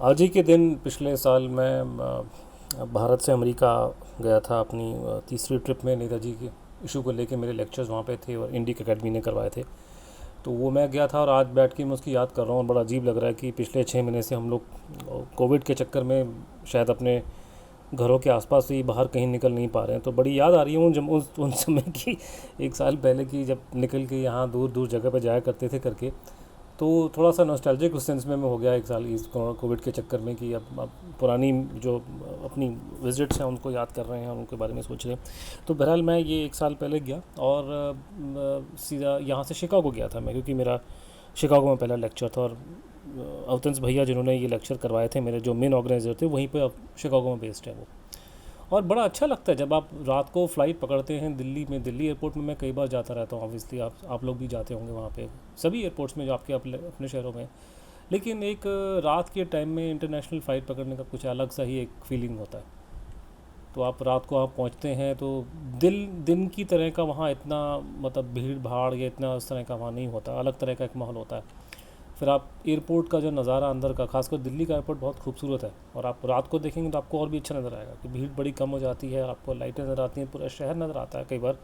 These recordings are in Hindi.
आज ही के दिन पिछले साल मैं भारत से अमेरिका गया था अपनी तीसरी ट्रिप में। नेताजी के इशू को लेके मेरे लेक्चर्स वहाँ पे थे और इंडिक एकेडमी ने करवाए थे। तो वो मैं गया था और आज बैठ के मैं उसकी याद कर रहा हूँ और बड़ा अजीब लग रहा है कि पिछले 6 महीने से हम लोग कोविड के चक्कर में शायद अपने घरों के आसपास ही बाहर कहीं निकल नहीं पा रहे हैं। तो बड़ी याद आ रही है जब उन समय की, 1 साल पहले की, जब निकल के यहाँ दूर दूर जगह पर जाया करते थे करके। तो थोड़ा सा नॉस्टैल्जिक उस सेंस में मैं हो गया 1 साल इस कोविड के चक्कर में कि अब पुरानी जो अपनी विजिट्स हैं उनको याद कर रहे हैं और उनके बारे में सोच रहे हैं। तो बहरहाल मैं ये 1 साल पहले गया और सीधा यहाँ से शिकागो गया था मैं, क्योंकि मेरा शिकागो में पहला लेक्चर था। और अवतंस भैया जिन्होंने ये लेक्चर करवाए थे, मेरे जो मेन ऑर्गेनाइजर थे, वहीं पे शिकागो में बेस्ड है वो। और बड़ा अच्छा लगता है जब आप रात को फ़्लाइट पकड़ते हैं दिल्ली में। दिल्ली एयरपोर्ट में मैं कई बार जाता रहता हूँ, ऑब्वियसली आप लोग भी जाते होंगे वहाँ पे, सभी एयरपोर्ट्स में जो आपके अपने शहरों में। लेकिन एक रात के टाइम में इंटरनेशनल फ़्लाइट पकड़ने का कुछ अलग सा ही एक फ़ीलिंग होता है। तो आप रात को आप पहुँचते हैं तो दिन की तरह का वहाँ इतना, मतलब भीड़ भाड़ या इतना उस तरह का वहाँ नहीं होता, अलग तरह का एक माहौल होता है। फिर आप एयरपोर्ट का जो नज़ारा अंदर का, खासकर दिल्ली का एयरपोर्ट बहुत खूबसूरत है। और आप रात को देखेंगे तो आपको और भी अच्छा नज़र आएगा कि भीड़ बड़ी कम हो जाती है, आपको लाइटें नज़र आती हैं, पूरा शहर नज़र आता है कई बार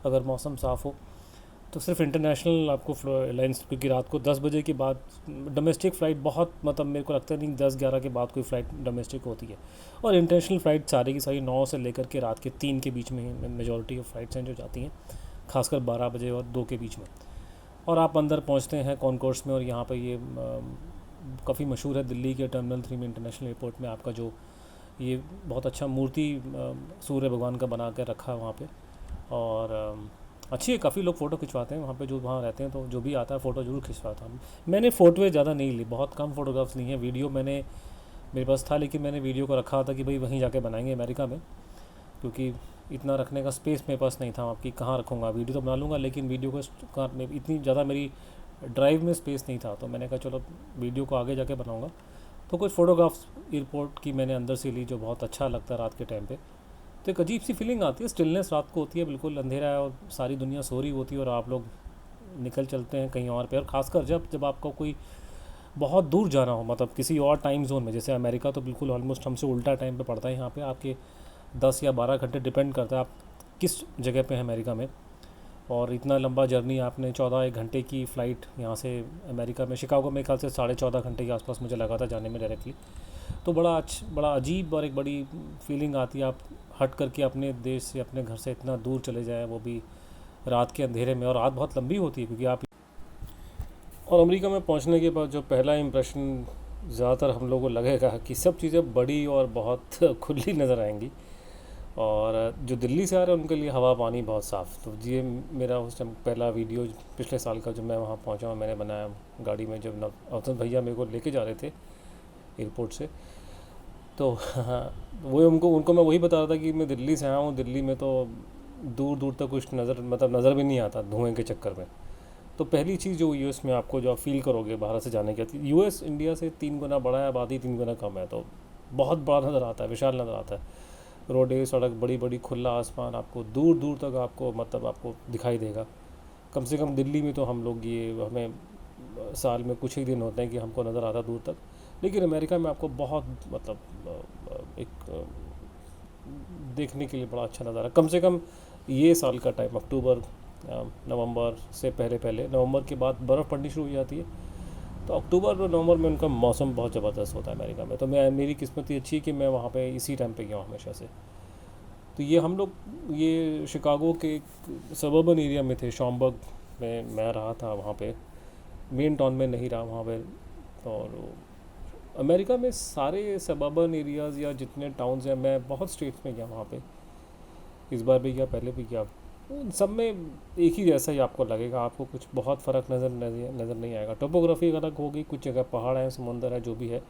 अगर मौसम साफ़ हो। तो सिर्फ इंटरनेशनल आपको एयरलाइंस, क्योंकि रात को 10 बजे के बाद डोमेस्टिक फ़्लाइट बहुत, मतलब मेरे को लगता नहीं 10-11 के बाद कोई फ़्लाइट डोमेस्टिक होती है। और इंटरनेशनल फ़्लाइट सारी की सारी 9 से लेकर के रात के 3 के बीच में ही मेजॉरिटी ऑफ फ़्लाइट्स हैं जो जाती हैं, खासकर 12 बजे और 2 के बीच में। और आप अंदर पहुंचते हैं कॉन्कोर्स में, और यहाँ पे ये काफ़ी मशहूर है दिल्ली के टर्मिनल 3 में, इंटरनेशनल एयरपोर्ट में आपका जो ये बहुत अच्छा मूर्ति सूर्य भगवान का बना कर रखा है वहाँ पे। और अच्छी है, काफ़ी लोग फ़ोटो खिंचवाते हैं वहाँ पे जो वहाँ रहते हैं। तो जो भी आता है फ़ोटो ज़रूर खिंचवाता हूँ। मैंने फ़ोटोज़ ज़्यादा नहीं ली, बहुत कम फ़ोटोग्राफ्स ली हैं। वीडियो मैंने, मेरे पास था, लेकिन मैंने वीडियो को रखा था कि भाई वहीं जाके बनाएंगे अमेरिका में, क्योंकि इतना रखने का स्पेस मेरे पास नहीं था। आपकी कहाँ रखूँगा, वीडियो तो बना लूँगा लेकिन वीडियो को इतनी ज़्यादा मेरी ड्राइव में स्पेस नहीं था। तो मैंने कहा चलो वीडियो को आगे जाके बनाऊँगा। तो कुछ फ़ोटोग्राफ्स एयरपोर्ट की मैंने अंदर से ली, जो बहुत अच्छा लगता है रात के टाइम पे। तो एक अजीब सी फीलिंग आती है, स्टिलनेस रात को होती है, बिल्कुल अंधेरा है और सारी दुनिया सो रही होती है और आप लोग निकल चलते हैं कहीं और पे। और ख़ासकर जब आपको कोई बहुत दूर जाना हो, मतलब किसी और टाइम जोन में, जैसे अमेरिका तो बिल्कुल ऑलमोस्ट हमसे उल्टा टाइम पे पड़ता है। यहाँ पे आपके 10 या 12 घंटे, डिपेंड करता है आप किस जगह पे हैं अमेरिका में। और इतना लंबा जर्नी आपने, 14 1 घंटे की फ़्लाइट यहाँ से अमेरिका में, शिकागो में ख्याल से 14.5 घंटे के आसपास मुझे लगा था जाने में डायरेक्टली। तो बड़ा अजीब और एक बड़ी फीलिंग आती है, आप हट करके अपने देश से, अपने घर से इतना दूर चले जाएँ, वो भी रात के अंधेरे में। और रात बहुत लंबी होती है क्योंकि आप, और अमेरिका में पहुंचने के बाद जो पहला इम्प्रेशन ज़्यादातर हम लोगों को लगेगा कि सब चीज़ें बड़ी और बहुत खुली नज़र आएंगी। और जो दिल्ली से आ रहे हैं उनके लिए हवा पानी बहुत साफ़। तो ये मेरा उस टाइम पहला वीडियो पिछले साल का, जब मैं वहाँ पहुँचा मैंने बनाया गाड़ी में, जब अवधन भैया मेरे को लेके जा रहे थे एयरपोर्ट से। तो वो उनको उनको मैं वही बता रहा था कि मैं दिल्ली से आया हूँ, दिल्ली में तो दूर दूर तक कुछ नज़र भी नहीं आता धुएँ के चक्कर में। तो पहली चीज़ जो यूएस में आपको जो आप फील करोगे बाहर से जाने के बाद, यूएस इंडिया से 3 गुना बड़ा है, आबादी 3 गुना कम है, तो बहुत बड़ा नज़र आता है, विशाल नज़र आता है। रोडें, सड़क बड़ी बड़ी, खुला आसमान, आपको दूर दूर तक आपको, मतलब आपको दिखाई देगा। कम से कम दिल्ली में तो हम लोग, ये हमें साल में कुछ ही दिन होते हैं कि हमको नज़र आता दूर तक। लेकिन अमेरिका में आपको बहुत, मतलब एक देखने के लिए बड़ा अच्छा नज़ारा। कम से कम ये साल का टाइम, अक्टूबर नवंबर से पहले पहले, नवंबर के बाद बर्फ़ पड़नी शुरू हो जाती है। तो अक्टूबर और नवंबर में उनका मौसम बहुत ज़बरदस्त होता है अमेरिका में। तो मेरी किस्मत ये अच्छी है कि मैं वहाँ पे इसी टाइम पे गया हूँ हमेशा से। तो ये हम लोग, ये शिकागो के सबर्बन एरिया में थे, शॉम्बर्ग में मैं रहा था वहाँ पे, मेन टाउन में नहीं रहा वहाँ पे। और अमेरिका में सारे सबर्बन एरियाज़ या जितने टाउन्स हैं, मैं बहुत स्टेट्स में गया वहाँ पे, इस बार भी गया, पहले भी गया। उन सब में एक ही जैसा ही आपको लगेगा, आपको कुछ बहुत फ़र्क नज़र नहीं आएगा। टोपोग्राफी अलग होगी, कुछ जगह पहाड़ हैं, समुंदर है, जो भी है।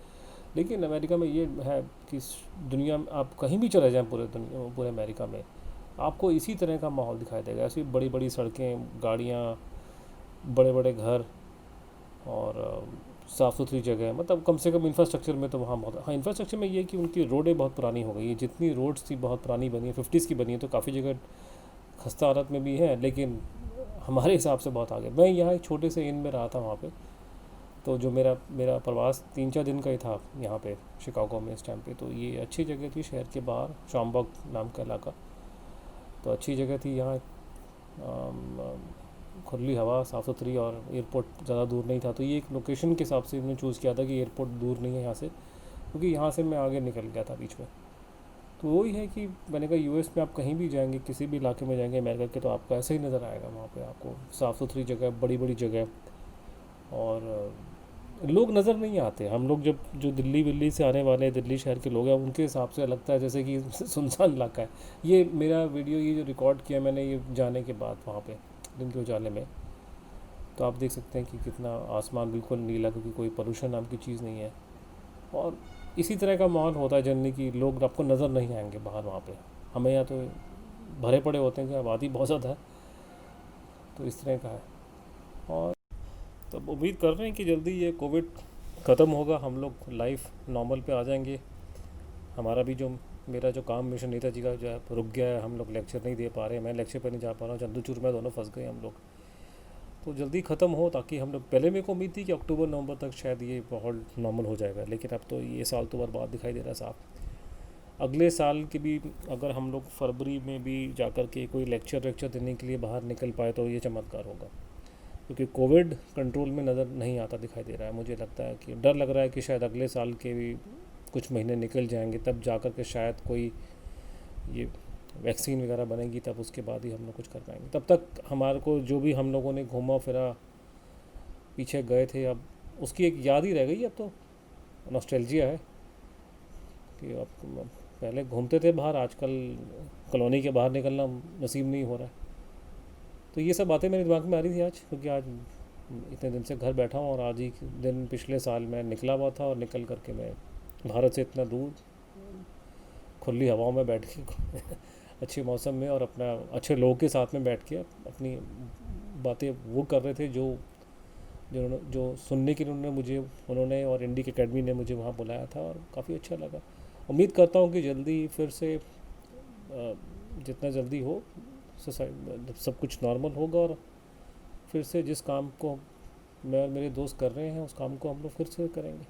लेकिन अमेरिका में ये है कि दुनिया में आप कहीं भी चले जाएं, पूरे अमेरिका में आपको इसी तरह का माहौल दिखाई देगा। ऐसी बड़ी बड़ी सड़कें, गाड़ियाँ, बड़े बड़े घर, और साफ़ सुथरी जगह। मतलब कम से कम इंफ्रास्ट्रक्चर में तो वहाँ बहुत, हाँ इंफ्रास्ट्रक्चर में ये है कि उनकी रोडें बहुत पुरानी हो गई है। जितनी रोड्स थी बहुत पुरानी बनी है, 50s की बनी है, तो काफ़ी जगह खस्ता हालत में भी है, लेकिन हमारे हिसाब से बहुत आगे। मैं यहाँ एक छोटे से इन में रहा था वहाँ पे, तो जो मेरा मेरा प्रवास 3-4 दिन का ही था यहाँ पे शिकागो में इस टाइम पे। तो ये अच्छी जगह थी शहर के बाहर, शॉम्बर्ग नाम का इलाका। तो अच्छी जगह थी यहाँ, खुली हवा, साफ़ सुथरी, और एयरपोर्ट ज़्यादा दूर नहीं था। तो ये एक लोकेशन के हिसाब से मैंने चूज़ किया था कि एयरपोर्ट दूर नहीं है यहाँ से, क्योंकि यहाँ से मैं आगे निकल गया था बीच में। तो वही है कि मैंने कहा यूएस में आप कहीं भी जाएंगे, किसी भी इलाके में जाएंगे अमेरिका के, तो आपको ऐसे ही नज़र आएगा वहाँ पे। आपको साफ़ सुथरी जगह, बड़ी बड़ी जगह, और लोग नज़र नहीं आते। हम लोग जब जो दिल्ली विल्ली से आने वाले दिल्ली शहर के लोग हैं, उनके हिसाब से लगता है जैसे कि सुनसान इलाका है। ये मेरा वीडियो ये जो रिकॉर्ड किया मैंने ये जाने के बाद वहाँ पे दिन के उजाले में, तो आप देख सकते हैं कि कितना आसमान बिल्कुल नीला, क्योंकि कोई पोल्यूशन नाम की चीज़ नहीं है। और इसी तरह का माहौल होता है जनरली कि लोग आपको नज़र नहीं आएंगे बाहर वहाँ पे। हमें यहाँ तो भरे पड़े होते हैं कि आबादी बहुत ज़्यादा है, तो इस तरह का है। और तब उम्मीद कर रहे हैं कि जल्दी ये कोविड ख़त्म होगा, हम लोग लाइफ नॉर्मल पे आ जाएंगे। हमारा भी जो मेरा जो काम मिशन नेताजी का जो है रुक गया है, हम लोग लेक्चर नहीं दे पा रहे हैं, मैं लेक्चर पे नहीं जा पा रहा हूँ, चंद्रचूड़ में दोनों फंस गए हम लोग। तो जल्दी ख़त्म हो, ताकि हम लोग, पहले मेरे को उम्मीद थी कि अक्टूबर नवंबर तक शायद ये माहौल नॉर्मल हो जाएगा, लेकिन अब तो ये साल तो बर्बाद दिखाई दे रहा है साहब। अगले साल के भी अगर हम लोग फरवरी में भी जा कर के कोई लेक्चर देने के लिए बाहर निकल पाए तो ये चमत्कार होगा, क्योंकि कोविड कंट्रोल में नज़र नहीं आता दिखाई दे रहा है। मुझे लगता है कि डर लग रहा है कि शायद अगले साल के भी कुछ महीने निकल जाएंगे, तब जा कर के शायद कोई ये वैक्सीन वगैरह बनेगी, तब उसके बाद ही हम लोग कुछ कर पाएंगे। तब तक हमारे को जो भी हम लोगों ने घूमा फिरा, पीछे गए थे, अब उसकी एक याद ही रह गई। अब तो नॉस्टैल्जिया है कि अब पहले घूमते थे बाहर, आजकल कॉलोनी के बाहर निकलना नसीब नहीं हो रहा है। तो ये सब बातें मेरे दिमाग में आ रही थी आज, क्योंकि आज इतने दिन से घर बैठा हूँ, और आज ही दिन पिछले साल मैं निकला हुआ था, और निकल करके मैं भारत से इतना दूर खुली हवाओं में बैठ के अच्छे मौसम में और अपना अच्छे लोगों के साथ में बैठ के अपनी बातें वो कर रहे थे, जो सुनने के लिए उन्होंने और इंडी एकेडमी ने मुझे वहाँ बुलाया था, और काफ़ी अच्छा लगा। उम्मीद करता हूँ कि जल्दी फिर से जितना जल्दी हो सब कुछ नॉर्मल होगा, और फिर से जिस काम को मैं और मेरे दोस्त कर रहे हैं उस काम को हम लोग फिर से करेंगे।